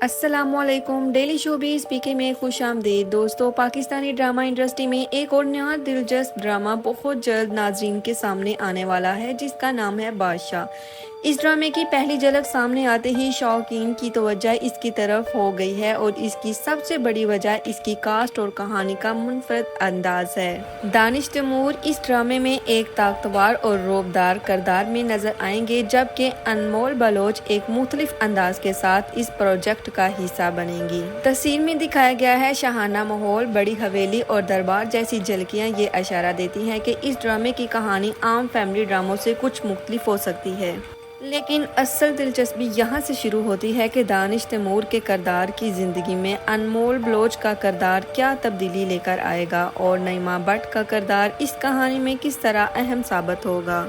अस्सलामुअलैकुम। Daily showbiz पीके में खुश आमदीद। दोस्तों, पाकिस्तानी ड्रामा इंडस्ट्री में एक और नया दिलचस्प ड्रामा बहुत जल्द नाजरीन के सामने आने वाला है, जिसका नाम है बादशाह। इस ड्रामे की पहली झलक सामने आते ही शौकीन की तवज्जो इसकी तरफ हो गई है और इसकी सबसे बड़ी वजह इसकी कास्ट और कहानी का मुनफरद अंदाज है। दानिश तैमूर इस ड्रामे में एक ताकतवर और रौबदार किरदार में नजर आएंगे, जबकि अनमोल बलोच एक मुख्तलिफ अंदाज के साथ इस प्रोजेक्ट का हिस्सा बनेंगी। तस्वीर में दिखाया गया है शाहाना माहौल, बड़ी हवेली और दरबार जैसी झलकियां ये इशारा देती हैं कि इस ड्रामे की कहानी आम फैमिली ड्रामों से कुछ मुख्तलिफ हो सकती है। लेकिन असल दिलचस्पी यहाँ से शुरू होती है कि दानिश तैमूर के किरदार की ज़िंदगी में अनमोल बलोच का किरदार क्या तब्दीली लेकर आएगा और नईमा भट्ट का किरदार इस कहानी में किस तरह अहम साबित होगा।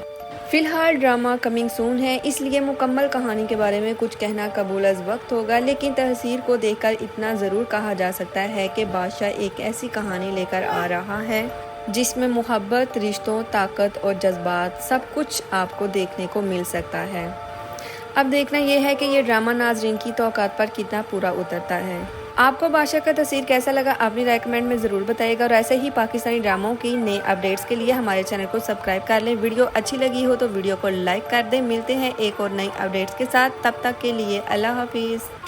फिलहाल ड्रामा कमिंग सून है, इसलिए मुकम्मल कहानी के बारे में कुछ कहना कबूल अज़ वक्त होगा, लेकिन तस्वीर को देखकर इतना ज़रूर कहा जा सकता है कि बादशाह एक ऐसी कहानी लेकर आ रहा है जिसमें मोहब्बत, रिश्तों, ताकत और जज्बात सब कुछ आपको देखने को मिल सकता है। अब देखना यह है कि ये ड्रामा नाजरीन की तौक़ात पर कितना पूरा उतरता है। आपको बादशाह का तस्वीर कैसा लगा, अपनी राय कमेंट में ज़रूर बताइएगा और ऐसे ही पाकिस्तानी ड्रामों की नए अपडेट्स के लिए हमारे चैनल को सब्सक्राइब कर लें। वीडियो अच्छी लगी हो तो वीडियो को लाइक कर दें। मिलते हैं एक और नई अपडेट्स के साथ, तब तक के लिए अल्लाह हाफिज़।